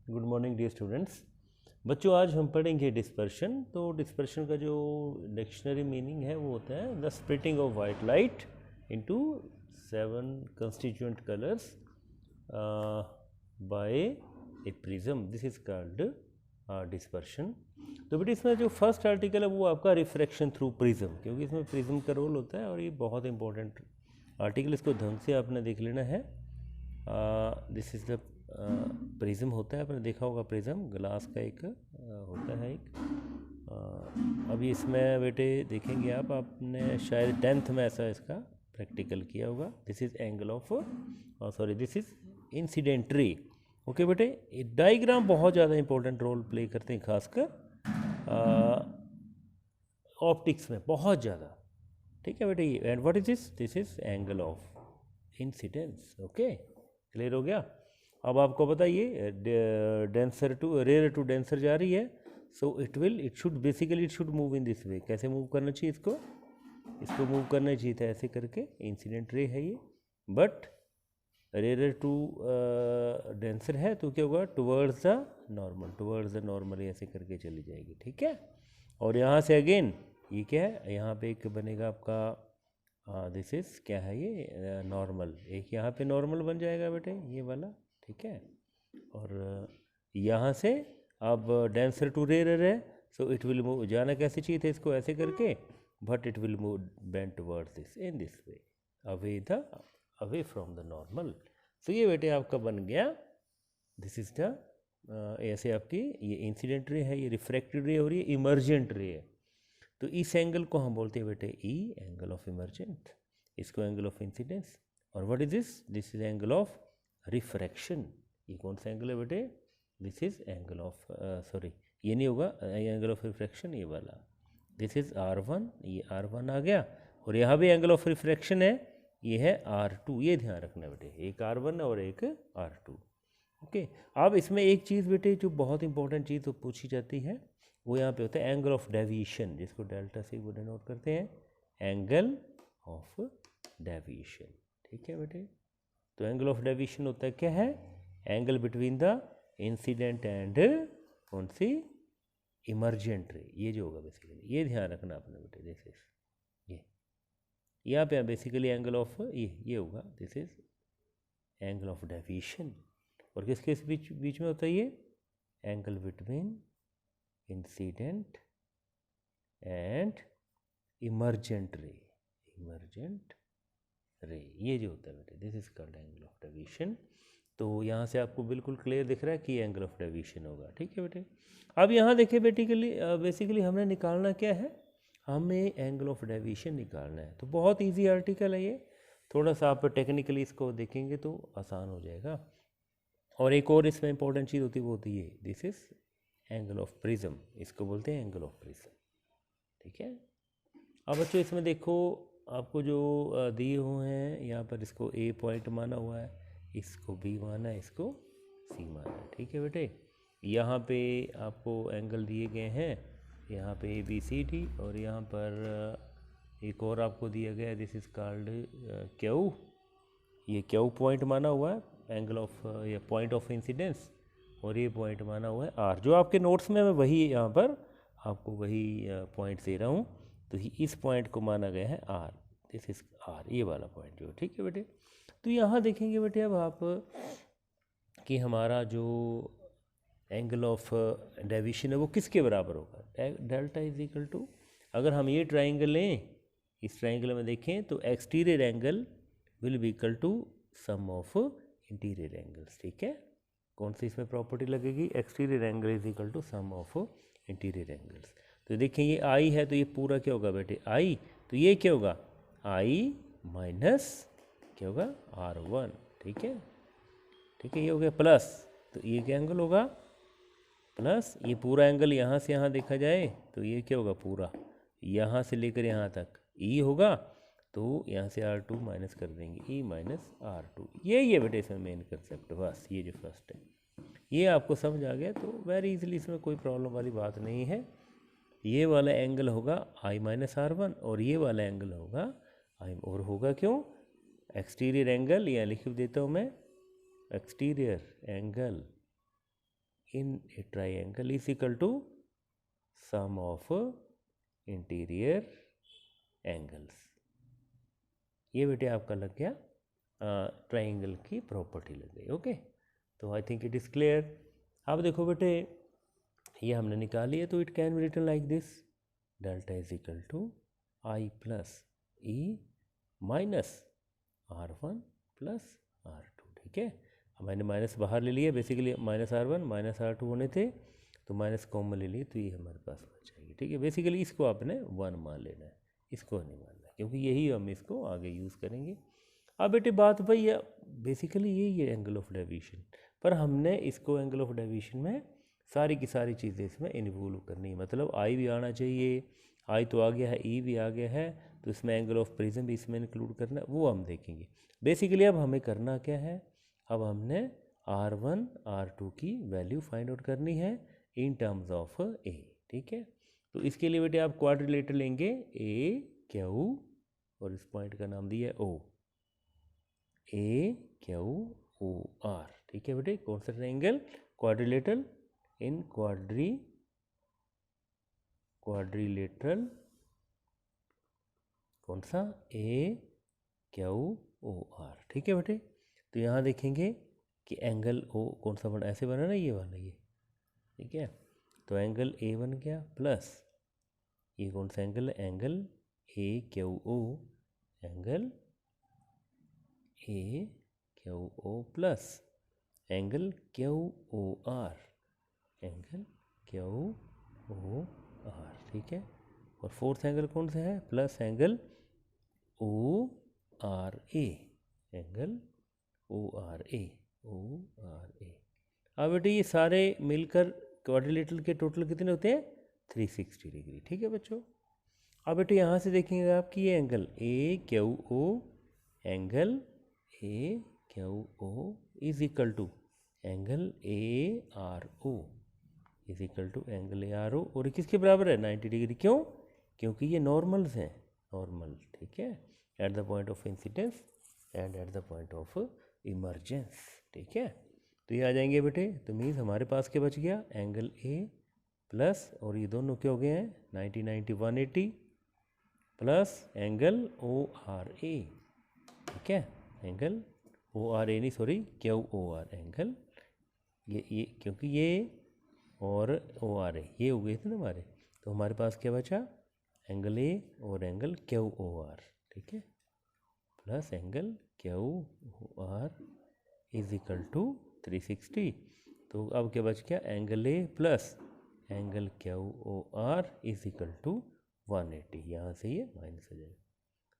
Good morning dear students. बच्चों आज हम पढ़ेंगे डिस्पर्शन। तो डिस्पर्शन का जो डिक्शनरी मीनिंग है वो होता है the splitting of white light into 7 constituent colours by a prism, this is called dispersion. तो बेटा इसमें जो फर्स्ट आर्टिकल है वो आपका रिफ्रैक्शन थ्रू प्रिज्म, क्योंकि इसमें प्रिज्म का रोल होता है और ये बहुत इंपॉर्टेंट आर्टिकल, इसको ढंग से आपने देख लेना है। दिस इज़ द प्रिज्म होता है, आपने देखा होगा प्रिज्म ग्लास का एक होता है एक। अभी इसमें बेटे देखेंगे आपने शायद 10th में ऐसा इसका प्रैक्टिकल किया होगा। This is angle of sorry this is incident ray. Okay बेटे, डायग्राम बहुत ज़्यादा इंपॉर्टेंट रोल प्ले करते हैं, खासकर ऑप्टिक्स में बहुत ज़्यादा। ठीक है बेटे, and what is this is angle of incidence. Okay, clear हो गया। अब आपको बताइए denser to rare to denser जा रही है, so it should move in this way. कैसे मूव करना चाहिए इसको मूव करना चाहिए था ऐसे करके, इंसिडेंट रे है ये, बट रेयर टू डेंसर है तो क्या होगा, टुवर्ड्स द नॉर्मल ऐसे करके चली जाएगी। ठीक है, और यहाँ से अगेन ये क्या है, यहाँ पे एक बनेगा आपका दिस इज क्या है ये नॉर्मल, एक यहाँ पे नॉर्मल बन जाएगा बेटे ये वाला। ठीक है, और यहाँ से अब डेंसर टू रेयर है, सो इट विल मूव, जाना कैसे चाहिए था इसको ऐसे करके, but it will move bend towards this in this way, away from the normal. So ये बेटे आपका बन गया, दिस इज द ऐसे आपकी ये इंसिडेंट रे है, ये रिफ्रैक्टेड रे और ये इमर्जेंट रे है। तो इस एंगल को हम बोलते हैं बेटे ई, एंगल ऑफ इमर्जेंट, इसको एंगल ऑफ इंसिडेंस। और what is this is angle of refraction. ये कौन सा एंगल है बेटे, this is angle of sorry ये नहीं होगा, एंगल ऑफ रिफ्रैक्शन ये वाला, दिस इज R1, ये R1 आ गया, और यहाँ भी एंगल ऑफ रिफ्रैक्शन है, ये है R2। ये ध्यान रखना बेटे, एक R1 और एक R2। ओके, अब इसमें एक चीज़ बेटे जो बहुत इंपॉर्टेंट चीज़ तो पूछी जाती है, वो यहाँ पे होता है एंगल ऑफ डेविएशन, जिसको डेल्टा से वो डिनोट करते हैं, एंगल ऑफ डेविएशन। ठीक है बेटे, तो एंगल ऑफ डेविएशन होता है क्या है, angle between the incident and कौन सी इमर्जेंट रे, ये जो होगा बेसिकली, ये ध्यान रखना आपने बेटे। दिस इज ये यहाँ पे बेसिकली एंगल ऑफ ये होगा, this is angle of deviation. और किसके बीच में होता है ये, angle between incident and emergent रे, ये जो होता है बेटे, this is called angle of deviation. तो यहाँ से आपको बिल्कुल क्लियर दिख रहा है कि एंगल ऑफ डेविएशन होगा। ठीक है बेटे, अब यहाँ देखिए बेसिकली हमने निकालना क्या है, हमें एंगल ऑफ डेविएशन निकालना है। तो बहुत इजी आर्टिकल है ये, थोड़ा सा आप टेक्निकली इसको देखेंगे तो आसान हो जाएगा। और एक और इसमें इंपॉर्टेंट चीज़ होती है, वो होती है this is angle of prism, इसको बोलते हैं एंगल ऑफ प्रिज्म। ठीक है, अब बच्चों इसमें देखो आपको जो दिए हुए हैं यहाँ पर, इसको ए पॉइंट माना हुआ है, इसको बी माना है, इसको सी माना है। ठीक है बेटे, यहाँ पे आपको एंगल दिए गए हैं, यहाँ पे ABCD, और यहाँ पर एक और आपको दिया गया है, दिस इज कॉल्ड क्यू, ये क्यू पॉइंट माना हुआ है, एंगल ऑफ ये पॉइंट ऑफ इंसिडेंस, और ये पॉइंट माना हुआ है R। जो आपके नोट्स में मैं वही यहाँ पर आपको वही पॉइंट दे रहा हूँ, तो इस पॉइंट को माना गया है R, दिस इज R, ये वाला पॉइंट जो। ठीक है बेटे, तो यहाँ देखेंगे बेटे अब आप कि हमारा जो एंगल ऑफ डेविएशन है वो किसके बराबर होगा, डेल्टा इज इक्वल टू, अगर हम ये ट्राइंगल लें, इस ट्राइंगल में देखें तो exterior angle will be equal to sum of interior angles. ठीक है, कौन सी इसमें प्रॉपर्टी लगेगी, exterior angle is equal to sum of interior angles. तो देखिए ये I है, तो ये पूरा क्या होगा बेटे I, तो ये क्या होगा I माइनस क्या होगा R1। ठीक है, ये हो गया प्लस, तो ये क्या एंगल होगा प्लस, ये पूरा एंगल यहाँ से यहाँ देखा जाए तो ये क्या होगा, पूरा यहाँ से लेकर यहाँ तक E होगा, तो यहाँ से R2 माइनस कर देंगे, E माइनस R2। ये बेटे इसमें मेन कंसेप्ट, बस ये जो फर्स्ट है ये आपको समझ आ गया, तो वेरी इजीली, इसमें कोई प्रॉब्लम वाली बात नहीं है। ये वाला एंगल होगा I माइनस R1, और ये वाला एंगल होगा I, और होगा क्यों, एक्सटीरियर एंगल, यहाँ लिख देता हूँ मैं, exterior angle in a triangle is equal to sum of interior angles. ये बेटे आपका लग गया ट्राइंगल की प्रॉपर्टी लग गई। ओके, तो I think it is clear. अब देखो बेटे ये हमने निकाली है, तो it can be written like this, delta is equal to I plus E minus R1 plus R2। ठीक है, अब मैंने माइनस बाहर ले लिया, basically minus R1 minus R2 होने थे, तो माइनस कॉमन ले लिए, तो ये हमारे पास बच जाएगी। ठीक है, बेसिकली इसको आपने 1 मान लेना है, इसको नहीं मानना, क्योंकि यही हम इसको आगे यूज़ करेंगे। अब बेटे बात भाई बेसिकली यही है एंगल ऑफ डेविएशन, पर हमने इसको एंगल ऑफ डेविएशन में सारी की सारी चीज़ें इसमें इन्वॉल्व करनी है, मतलब आई भी आना चाहिए, आई तो आ गया है, ई भी आ गया है, तो इसमें एंगल ऑफ प्रिज्म भी इसमें इंक्लूड करना है, वो हम देखेंगे। बेसिकली अब हमें करना क्या है, अब हमने R1 R2 की वैल्यू फाइंड आउट करनी है इन टर्म्स ऑफ ए। ठीक है, तो इसके लिए बेटे आप क्वाड्रिलेटर लेंगे ए क्यू, और इस पॉइंट का नाम दिया है ओ, ए क्यू ओ आर। ठीक है बेटे, कौन सा ट्रायंगल, क्वाड्रिलेटरल, इन क्वाड्रिलेटरल कौन सा, ए क्यू ओ आर। ठीक है बेटे, तो यहाँ देखेंगे कि एंगल ओ कौन सा बना, ऐसे बना ना, ये वाला ये। ठीक है, तो एंगल ए बन गया, प्लस ये कौन सा एंगल है, angle A Q O, angle A Q O plus angle Q O R, angle Q O R. ठीक है, और फोर्थ एंगल कौन सा है, plus angle O R A, angle O R A, O R A. अब बेटे ये सारे मिलकर क्वाड्रिलेटरल के टोटल कितने होते हैं, 360 डिग्री। ठीक है बच्चों, अब बेटे यहाँ से देखेंगे आप कि ये angle A Q O, angle A Q O is equal to angle A R O, is equal to angle A R O, और किसके बराबर है, 90 डिग्री। क्यों, क्योंकि ये नॉर्मल्स हैं, नॉर्मल। ठीक है, at the point of incidence and at the point of emergence. ठीक है, तो ये आ जाएंगे बेटे, तो मीन्स हमारे पास क्या बच गया, एंगल ए प्लस, और ये दोनों क्या हो गए हैं, 90 90 180 plus angle O R A. ठीक है, एंगल ओ आर ए नहीं, sorry Q O R, angle ये क्योंकि ये और ओ आर ए ये हो गए थे ना हमारे, तो हमारे पास क्या बचा, एंगल ए और एंगल क्यू ओ आर। ठीक है, plus angle Q O R is equal to 360, तो अब क्या बच गया, angle A plus angle Q O R is equal to 180, यहाँ से ये माइनस हो जाएगा,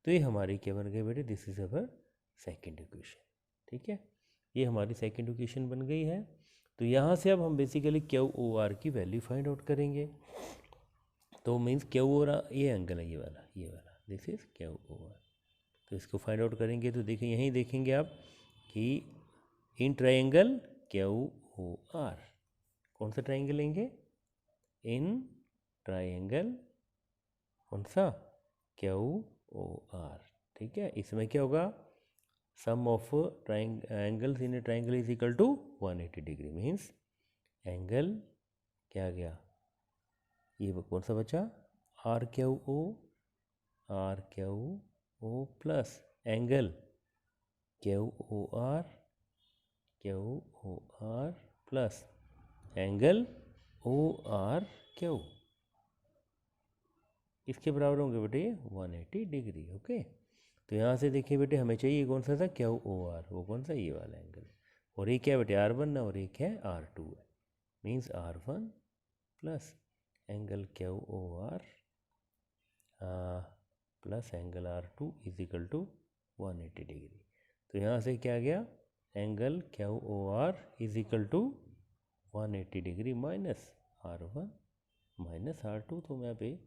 तो ये हमारी क्या बन गई बेटे, this is our second equation. ठीक है, ये हमारी सेकेंड इक्वेशन बन गई है। तो यहाँ से अब हम बेसिकली क्यू ओ आर की वैल्यू फाइंड आउट करेंगे, तो मीन्स क्यू ओ आर ये एंगल है, ये वाला this is Q O R, तो इसको फाइंड आउट करेंगे, तो देखिए यहीं देखेंगे आप कि in triangle Q O R, कौन सा ट्रायंगल लेंगे, इन ट्रायंगल कौन सा, क्यू ओ आर। ठीक है, इसमें क्या होगा, sum of angles in a triangle is equal to 180 degree, means angle क्या गया, ये कौन सा बचा, R Q O plus angle Q O R plus angle O R Q, इसके बराबर होंगे बेटे 180 डिग्री। ओके, तो यहाँ से देखिए बेटे हमें चाहिए कौन सा था, क्यू ओ आर, वो कौन सा, ये वाला एंगल, और एक है बेटे R1 ना, और एक है R2 है, means R1 plus angle Q O R plus angle R2 is equal to 180 degree. तो यहाँ से क्या गया, angle Q O R is equal to 180 degree minus R1 minus R2, तो मैं यहाँ पे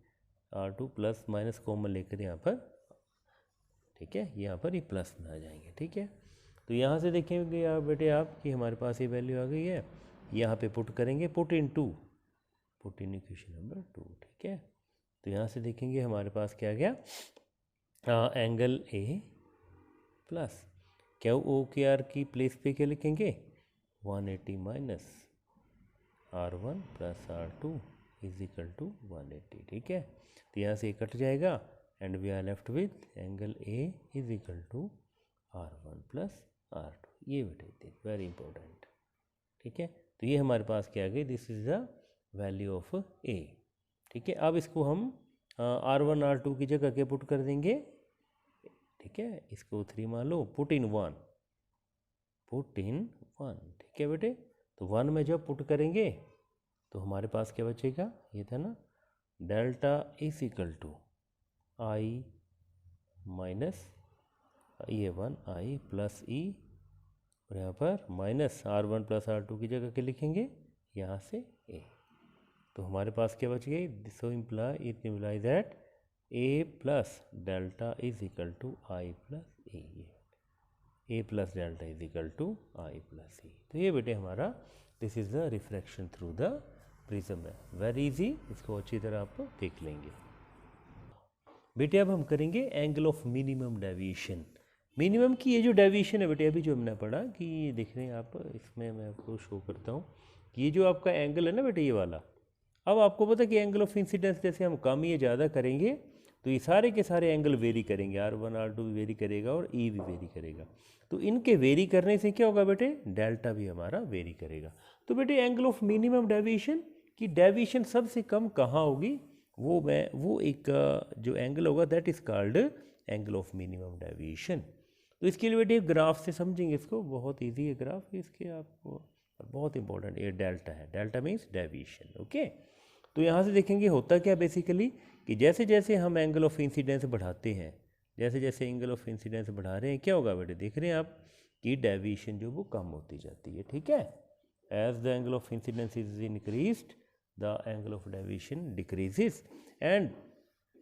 R2 प्लस माइनस कॉमन लेकर यहाँ पर, ठीक है, यहाँ पर ये प्लस में आ जाएंगे। ठीक है, तो यहाँ से देखेंगे आप बेटे आप कि हमारे पास ये वैल्यू आ गई है, यहाँ पे पुट करेंगे, पुट इन इक्वेशन नंबर 2। ठीक है, तो यहाँ से देखेंगे हमारे पास क्या आ गया, angle A plus Q O के आर की प्लेस पे क्या लिखेंगे, 180 minus R1 plus R2 is equal to 180। ठीक है, तो यहाँ से कट जाएगा and we are left with angle A is equal to R1 plus R2। ये बेटे वेरी इंपॉर्टेंट। ठीक है, तो ये हमारे पास क्या आ गई, this is the value of A. ठीक है, अब इसको हम R1 R2 की जगह के पुट कर देंगे। ठीक है, इसको 3 मान लो, पुट इन 1, पुट इन 1। ठीक है बेटे, तो 1 में जब पुट करेंगे तो हमारे पास क्या बचेगा, ये था ना, delta is equal to I minus ये 1 आई प्लस ई, और यहाँ पर माइनस R1 प्लस R2 की जगह के लिखेंगे यहाँ से ए। तो हमारे पास क्या बच गई, so it imply that A plus delta is equal to I plus A. A plus delta is equal to I plus A. तो ये बेटे हमारा this is the refraction through the prism है। वेरी इजी, इसको अच्छी तरह आप देख लेंगे बेटे। अब हम करेंगे angle of minimum deviation. Minimum की ये जो डेविएशन है बेटे, अभी जो हमने पढ़ा कि ये देख रहे हैं आप, इसमें मैं आपको शो करता हूँ कि ये जो आपका एंगल है ना बेटे, ये वाला, अब आपको पता है कि एंगल ऑफ इंसिडेंस जैसे हम कम या ज़्यादा करेंगे तो ये सारे के सारे एंगल वेरी करेंगे, R1 R2 भी वेरी करेगा और E भी वेरी करेगा। तो इनके वेरी करने से क्या होगा बेटे, डेल्टा भी हमारा वेरी करेगा। तो बेटे एंगल ऑफ मिनिमम डेविएशन की डेविएशन सबसे कम कहाँ होगी, वो एक जो एंगल होगा that is called angle of minimum deviation. तो इसके लिए बेटे ग्राफ से समझेंगे इसको, बहुत इजी है ग्राफ इसके, आपको बहुत इंपॉर्टेंट। ये डेल्टा है, डेल्टा मीन्स डेविएशन। ओके, तो यहाँ से देखेंगे होता क्या बेसिकली कि जैसे जैसे हम एंगल ऑफ इंसिडेंस बढ़ाते हैं, जैसे जैसे एंगल ऑफ इंसिडेंस बढ़ा रहे हैं, क्या होगा बेटे, देख रहे हैं आप कि डेविएशन जो वो कम होती जाती है। ठीक है, as the angle of incidence is increased the angle of deviation decreases and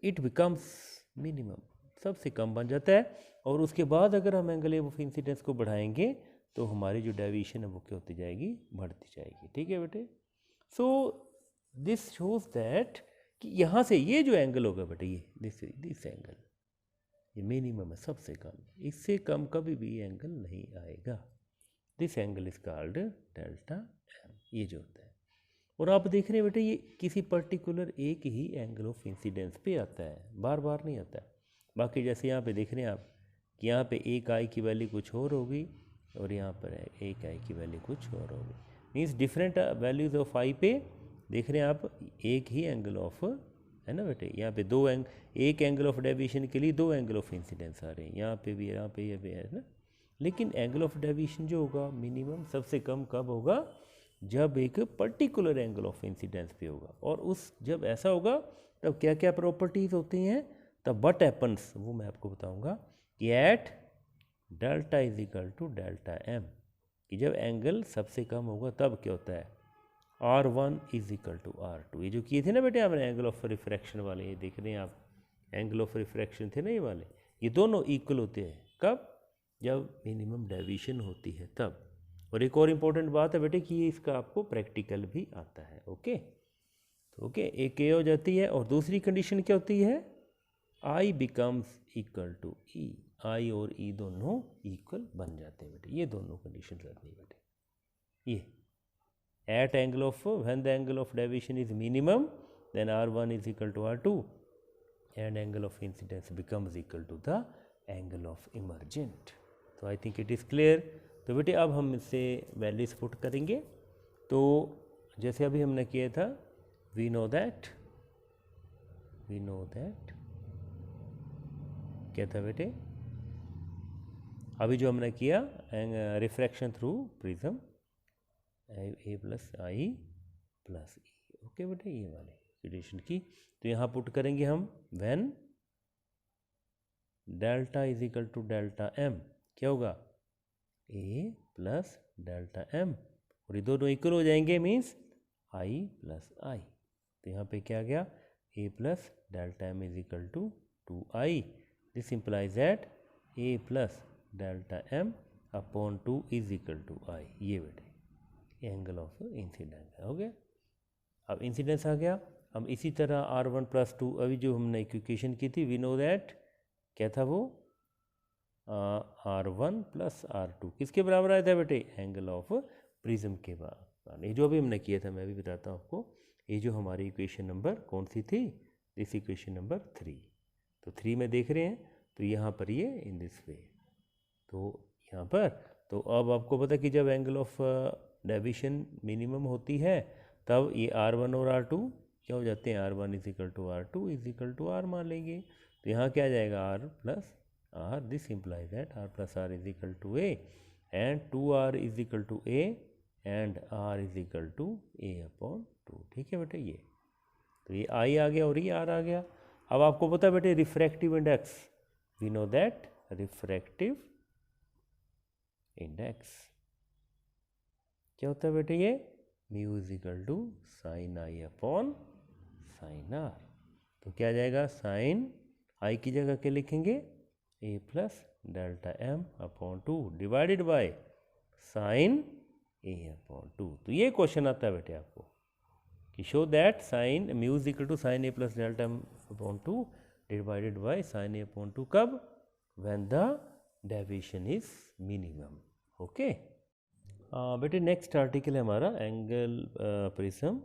it becomes minimum, सबसे कम बन जाता है। और उसके बाद अगर हम एंगल ऑफ इंसिडेंस को बढ़ाएंगे तो हमारी जो डेविएशन है वो क्या होती जाएगी, बढ़ती जाएगी। ठीक है बेटे, सो दिस शोज दैट कि यहाँ से ये जो एंगल होगा बेटे, ये दिस एंगल, ये मिनिमम है, सबसे कम, इससे कम कभी भी एंगल नहीं आएगा। This angle is called delta M, ये जो होता है। और आप देख रहे हैं बेटे, ये किसी पर्टिकुलर एक ही एंगल ऑफ इंसिडेंस पे आता है, बार बार नहीं आता है। बाकी जैसे यहाँ पे देख रहे हैं आप कि यहाँ पे एक आई की वैल्यू कुछ और होगी और यहाँ पर एक आई की वैल्यू कुछ और होगी, मीन्स डिफरेंट वैल्यूज ऑफ आई पे देख रहे हैं आप एक ही एंगल ऑफ, है ना बेटे, यहाँ पे एक एंगल ऑफ डेविएशन के लिए 2 एंगल ऑफ इंसिडेंस आ रहे हैं, यहाँ पे भी, यहाँ पे ये भी है ना। लेकिन एंगल ऑफ डेविएशन जो होगा मिनिमम सबसे कम कब होगा, जब एक पर्टिकुलर एंगल ऑफ इंसिडेंस पे होगा। और उस जब ऐसा होगा तब क्या क्या प्रॉपर्टीज़ होती हैं, तब व्हाट हैपन्स वो मैं आपको बताऊंगा कि at delta is equal to delta M, कि जब एंगल सबसे कम होगा तब क्या होता है, R1 is equal to R2। ये जो किए थे ना बेटे हमने एंगल ऑफ रिफ्रैक्शन वाले, ये देख रहे हैं आप एंगल ऑफ रिफ्रैक्शन थे ना ये वाले, ये दोनों इक्वल होते हैं कब, जब मिनिमम डेविएशन होती है तब। और एक और इम्पोर्टेंट बात है बेटे कि ये इसका आपको प्रैक्टिकल भी आता है। ओके, तो ओके, एक ये हो जाती है और दूसरी कंडीशन क्या होती है, I becomes equal to E, I और E दोनों इक्वल बन जाते हैं बेटे, ये दोनों कंडीशन रहती है बेटे। ये at angle of, when the angle of deviation is minimum, then R1 is equal to R2 and angle of incidence becomes equal to the angle of emergent. So I think it is clear. तो बेटे अब हम इससे values put करेंगे। तो जैसे अभी हमने किया था, we know that क्या था बेटे, अभी जो हमने किया refraction through prism A plus I plus E. Okay बेटे, ये वाले कंडीशन की, तो यहाँ पुट करेंगे हम when delta is equal to delta M, क्या होगा, ए प्लस डेल्टा एम, और ये दोनों इक्वल हो जाएंगे मीन्स आई प्लस आई। तो यहाँ पे क्या आ गया, A plus delta M is equal to 2i। This implies that A plus delta M upon 2 is equal to I. ये बेटे एंगल ऑफ इंसिडेंस हो गया। अब इंसिडेंस आ गया। हम इसी तरह R1 प्लस 2, अभी जो हमने इक्वेशन की थी, वी नो दैट क्या था वो, R1 प्लस R2 किसके बराबर आया था बेटे, एंगल ऑफ प्रिज्म के ये जो अभी हमने किया था, मैं भी बताता हूँ आपको। ये जो हमारी इक्वेशन नंबर कौन सी थी, दिस इक्वेशन नंबर 3। तो 3 में देख रहे हैं, तो यहाँ पर ये इन दिस वे, तो यहाँ पर तो अब आपको पता कि जब एंगल ऑफ डेविएशन मिनिमम होती है तब ये R1 और R2 क्या हो जाते हैं, R1 is equal to R2 is equal to R मान लेंगे। तो यहाँ क्या आ जाएगा, R plus R, this implies that R plus R is equal to A and 2R is equal to A and R is equal to A upon 2। ठीक है बेटे, ये तो ये I आ गया और ये R आ गया। अब आपको पता है बेटे refractive index, we know that refractive index क्या होता है बेटे, ये mu is equal to sine I upon sine R. तो क्या आ जाएगा, साइन आई की जगह क्या लिखेंगे, A plus delta M upon 2 divided by sine A upon 2। तो ये क्वेश्चन आता है बेटे आपको कि show that sine mu is equal to sine A plus delta M upon 2 divided by sine A upon 2, कब, when the deviation is minimum. Okay बेटे, next article है हमारा angle prism,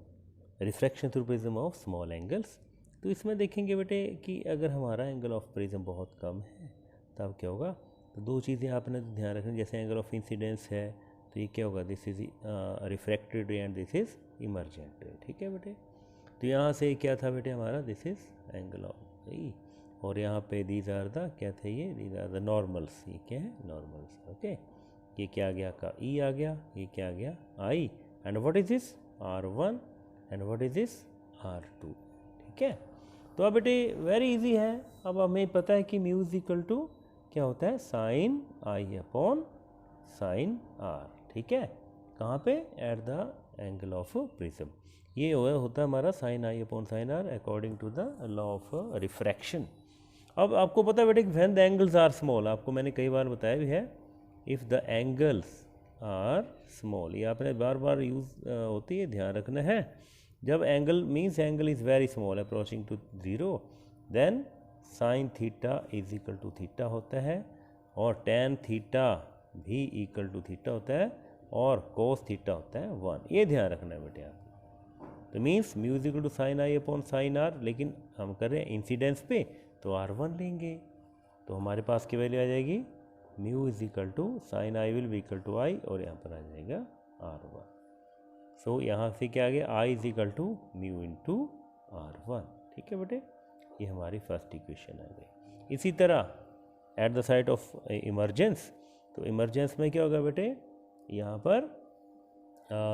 refraction through prism of small angles. तो इसमें देखेंगे बेटे कि अगर हमारा एंगल ऑफ प्रिज्म बहुत कम है तब क्या होगा। तो दो चीज़ें आपने ध्यान रखनी, जैसे एंगल ऑफ इंसिडेंस है तो ये क्या होगा, दिस इज रिफ्रैक्टेड रे एंड दिस इज इमर्जेंट रे। ठीक है बेटे, तो यहाँ से क्या था बेटे हमारा, दिस इज एंगल ऑफ ई, और यहाँ पे दीज आर द क्या थे, ये दीज आर द नॉर्मल्स। ये क्या है, नॉर्मल्स। ओके, ये क्या आ गया का ई आ गया, ये क्या आ गया I, and what is this R1 and what is this R2। ठीक है, तो अब बेटे वेरी इजी है। अब हमें पता है कि म्यू इज इक्वल टू क्या होता है, sine I upon sine R. ठीक है, कहाँ पे, at the angle of prism. ये होता है हमारा sine I upon sine R according to the law of refraction. अब आपको पता है बेटे when the angles are small, आपको मैंने कई बार बताया भी है, if the angles are small, ये आपने बार बार यूज़ होती है, ध्यान रखना है। जब angle means angle is very small approaching to 0, then sine theta is equal to theta होता है, और टेन थीटा भी इक्वल टू थीटा होता है, और कोस थीटा होता है 1। ये ध्यान रखना है बेटे आप। तो means mu is equal to sine I upon sine R, लेकिन हम कर रहे हैं इंसिडेंस पे तो R1 लेंगे, तो हमारे पास की वैल्यू आ जाएगी mu is equal to sine I will be equal to I, और यहाँ पर आ जाएगा R1। सो यहाँ से क्या आ गया, I is equal to mu into R1। ठीक है बेटे, ये हमारी फर्स्ट इक्वेशन आ गई। इसी तरह at the side of emergence, तो इमरजेंस में क्या होगा बेटे, यहाँ पर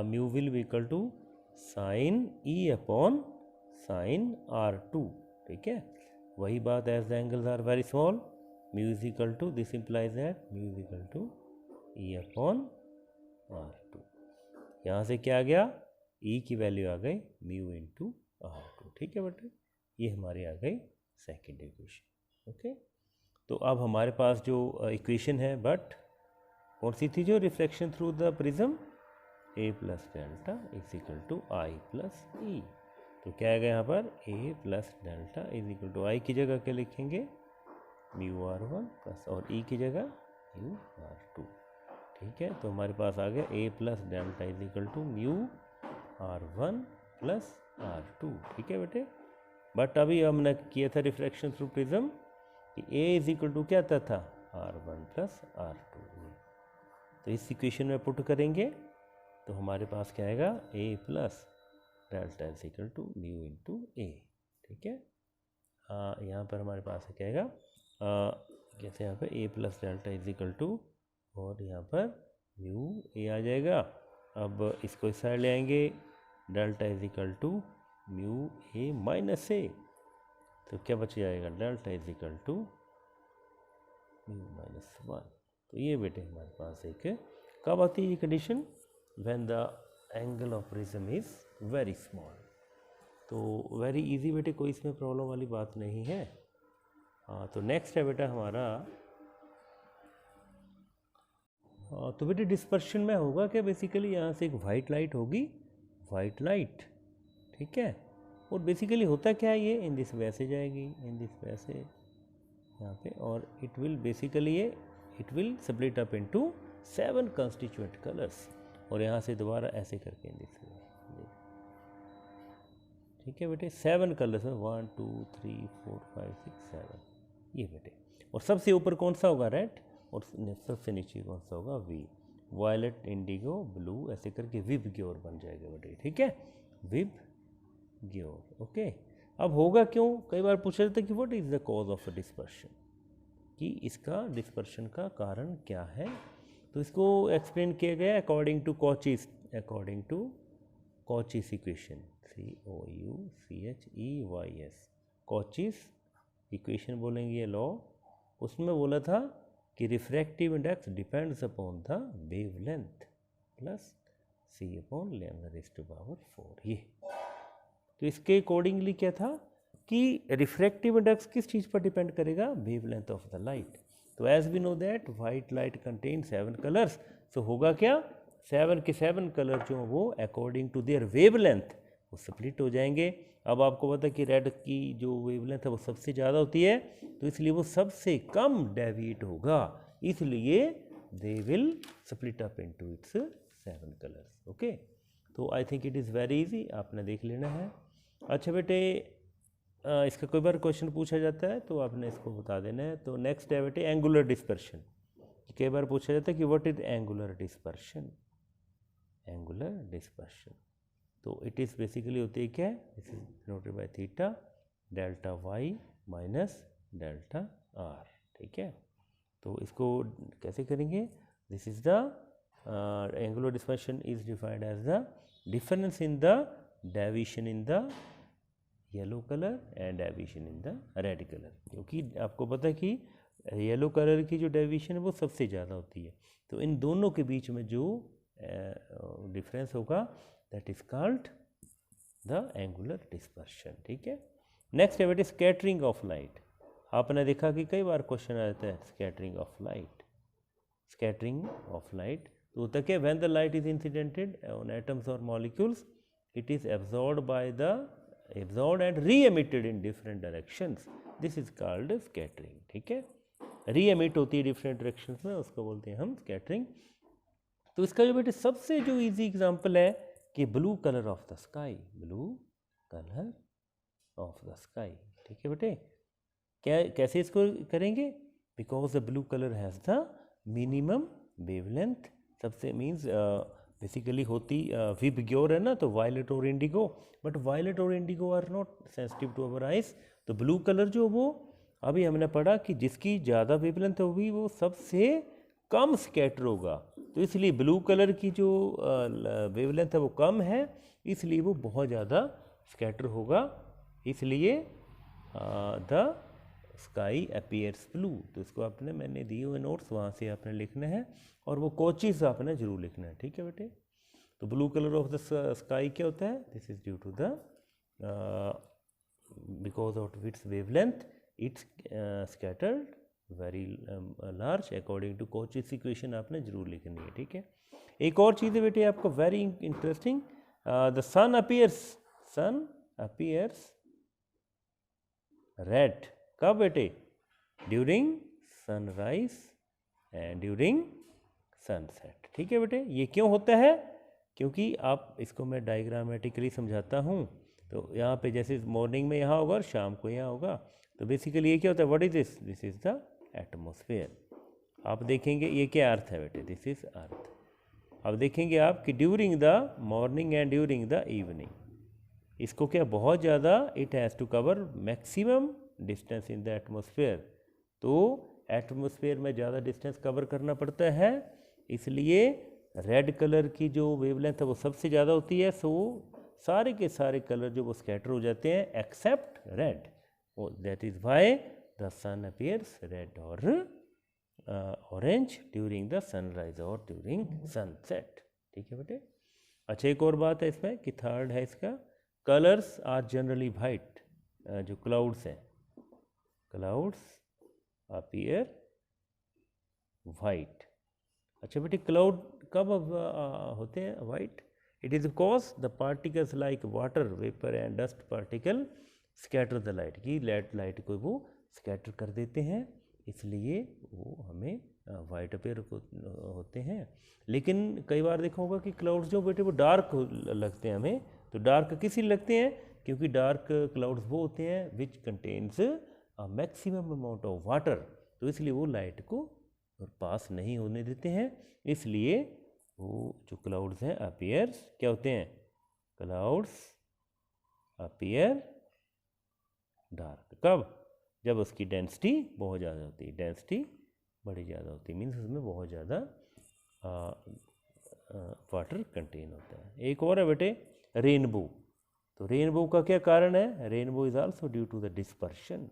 mu will be equal to sine E upon sine R2। ठीक है, वही बात, as the angles are very small, mu is equal to, this implies that mu is equal to E upon R2। यहाँ से क्या आ गया, ई की वैल्यू आ गई म्यू इंटू R2। ठीक है बेटे, ये हमारी आ गई सेकेंड इक्वेशन। ओके, तो अब हमारे पास जो इक्वेशन है, बट कौन सी थी, जो reflection through the prism, A plus delta is equal to I plus E. तो क्या आएगा यहाँ पर, A plus delta is equal to I की जगह क्या लिखेंगे, म्यू R1 प्लस, और ई की जगह म्यू R2। ठीक है, तो हमारे पास आ गया A plus delta is equal to mu R1 plus R2। ठीक है बेटे, बट अभी हमने किया था रिफ्रैक्शन थ्रू प्रिज्म कि ए इज इक्वल टू क्या आता था, R1 प्लस R2। तो इस इक्वेशन में पुट करेंगे तो हमारे पास क्या आएगा, A plus delta is equal to mu into A. ठीक है, यहाँ पर हमारे पास क्या आएगा, कैसे यहाँ पे A plus delta is equal to, और यहाँ पर म्यू ए आ जाएगा। अब इसको इस साइड ले आएंगे, delta is equal to mu A minus A, तो क्या बच जाएगा, delta is equal to mu minus 1। तो ये बेटे हमारे पास एक कब आती है ये condition, when the angle of prism is very small. तो वेरी इजी बेटे, कोई इसमें प्रॉब्लम वाली बात नहीं है। हाँ, तो नेक्स्ट है बेटा हमारा, तो बेटे डिस्पर्शन में होगा क्या, बेसिकली यहाँ से एक वाइट लाइट होगी, वाइट लाइट। ठीक है, और बेसिकली होता क्या है, ये इन दिस वे से जाएगी, इन दिस वे से यहाँ पे, और इट विल बेसिकली ये it will split up into 7 constituent colours. और यहाँ से दोबारा ऐसे करके दिस वे। ठीक है बेटे, 7 कलर्स है, 1 2 3 4 5 6 7, ये बेटे। और सबसे ऊपर कौन सा होगा? रेड, और सबसे नीचे कौन सा होगा? वी। वायलेट, इंडिगो, ब्लू, ऐसे करके विब ग्योर बन जाएगा बेटे। ठीक है, विब ग्योर। ओके, अब होगा क्यों? कई बार पूछ रहे थे कि what is the cause of dispersion, कि इसका डिस्पर्शन का कारण क्या है। तो इसको एक्सप्लेन किया गया according to Cauchy's, according to Cauchy's equation, COUCHEYS, Cauchy's equation बोलेंगे, ये लॉ। उसमें बोला था कि refractive index depends upon the wavelength plus C upon λ⁴ ये। तो इसके अकॉर्डिंगली क्या था कि रिफ्रैक्टिव इंडेक्स किस चीज़ पर डिपेंड करेगा? Wavelength of the light. तो as we know that white light contain 7 colours, so होगा क्या? 7 के 7 कलर जो वो अकॉर्डिंग टू देयर वेवलेंथ वो स्प्लिट हो जाएंगे। अब आपको पता है कि रेड की जो वेवलेंथ है वो सबसे ज़्यादा होती है, तो इसलिए वो सबसे कम डेविएट होगा, इसलिए they will split up into its 7 colours. Okay, तो I think it is very easy, आपने देख लेना है। अच्छा बेटे, इसका कोई बार क्वेश्चन पूछा जाता है तो आपने इसको बता देना है। तो नेक्स्ट है बेटे एंगुलर डिस्पर्शन। कई बार पूछा जाता है कि what is angular dispersion, angular dispersion. तो इट इज़ बेसिकली होती है क्या? This is denoted by theta delta Y minus delta R. ठीक है, तो इसको कैसे करेंगे? This is the angular dispersion is defined as the difference in the deviation in the yellow colour and deviation in the red colour. क्योंकि आपको पता है कि येलो कलर की जो डेविएशन है वो सबसे ज़्यादा होती है, तो इन दोनों के बीच में जो डिफरेंस होगा that is called the angular dispersion. ठीक है, नेक्स्ट है बेटे स्कैटरिंग ऑफ लाइट। आपने देखा कि कई बार क्वेश्चन आ जाता है scattering of light, scattering of light. तो होता क्या? When the light is incidented on atoms और molecules, it is absorbed by the absorbed and re-emitted in different directions, this is called scattering। ठीक है, re-emit होती है डिफरेंट डायरेक्शंस में, उसको बोलते हैं हम स्कैटरिंग। तो इसका जो बेटे सबसे जो इजी एग्जांपल है कि blue colour of the sky, blue colour of the sky. ठीक है बेटे, क्या कैसे इसको करेंगे? Because the blue colour has the minimum wavelength, सबसे मीन्स बेसिकली होती विब ग्योर है ना, तो वायलेट और इंडिगो, बट वायलेट और indigo are not sensitive to our eyes. तो ब्लू कलर जो वो अभी हमने पढ़ा कि जिसकी ज़्यादा वेवलेंथ होगी वो सबसे कम स्कैटर होगा, तो इसलिए ब्लू कलर की जो वेवलेंथ है वो कम है, इसलिए वो बहुत ज़्यादा स्कैटर होगा, इसलिए द स्काई अपीयर्स ब्लू। तो इसको आपने, मैंने दिए हुए नोट्स वहाँ से आपने लिखना है, और वो कोचीज आपने जरूर लिखना है। ठीक है बेटे, तो blue colour of the sky क्या होता है? This is due to the because of its wavelength it's scattered very large according to Cauchy's equation, आपने जरूर लिखनी है। ठीक है, एक और चीज़ है बेटे आपको very interesting, the sun appears red, कब बेटे? During sunrise and during sunset. ठीक है बेटे, ये क्यों होता है? क्योंकि आप इसको मैं डायग्रामेटिकली समझाता हूँ। तो यहाँ पे जैसे मॉर्निंग में यहाँ होगा और शाम को यहाँ होगा, तो बेसिकली ये क्या होता है? What is this? This is the atmosphere. आप देखेंगे ये क्या अर्थ है बेटे? This is earth. अब देखेंगे आप कि during the morning and during the evening, इसको क्या बहुत ज़्यादा, it has to cover maximum distance in the atmosphere. तो एटमॉस्फेयर में ज़्यादा डिस्टेंस कवर करना पड़ता है, इसलिए रेड कलर की जो वेवलेंथ है वो सबसे ज़्यादा होती है। सो सारे के सारे कलर जो वो स्कैटर हो जाते हैं except red, that is why the sun appears red और ऑरेंज ड्यूरिंग द सनराइज और ड्यूरिंग सनसेट। ठीक है बेटे, अच्छा एक और बात है इसमें कि थर्ड है इसका, कलर्स आर जनरली वाइट। जो क्लाउड्स हैं, क्लाउड्स अपीयर वाइट। अच्छा बेटे, क्लाउड कब होते हैं white? It is because the particles like water vapour and dust particle scatter the light, की लाइट को वो स्कैटर कर देते हैं, इसलिए वो हमें वाइट अपेयर होते हैं। लेकिन कई बार देखा होगा कि क्लाउड्स जो बेटे वो डार्क लगते हैं हमें। तो डार्क किस लिए लगते हैं? क्योंकि डार्क क्लाउड्स वो होते हैं which contains a maximum amount of water, तो इसलिए वो लाइट को पास नहीं होने देते हैं। इसलिए वो जो क्लाउड्स हैं अपीयर्स क्या होते हैं? Clouds appear dark. कब? जब उसकी डेंसिटी बहुत ज़्यादा होती है, डेंसिटी बड़ी ज़्यादा होती है, मीन्स उसमें बहुत ज़्यादा वाटर कंटेन होता है। एक और है बेटे रेनबो। तो रेनबो का क्या कारण है? Rainbow is also due to the dispersion.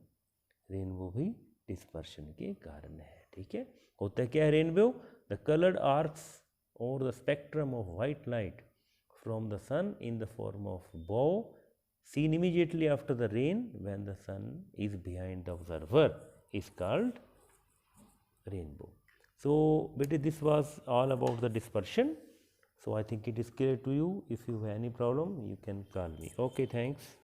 Rainbow भी डिस्पर्शन के कारण है। ठीक है, होता है क्या है रेनबो? द कलर्ड आर्क्स और the spectrum of white light from the sun in the form of bow seen immediately after the rain when the sun is behind the observer is called rainbow. So beta, this was all about the dispersion. So I think it is clear to you. If you have any problem you can call me. Okay, thanks.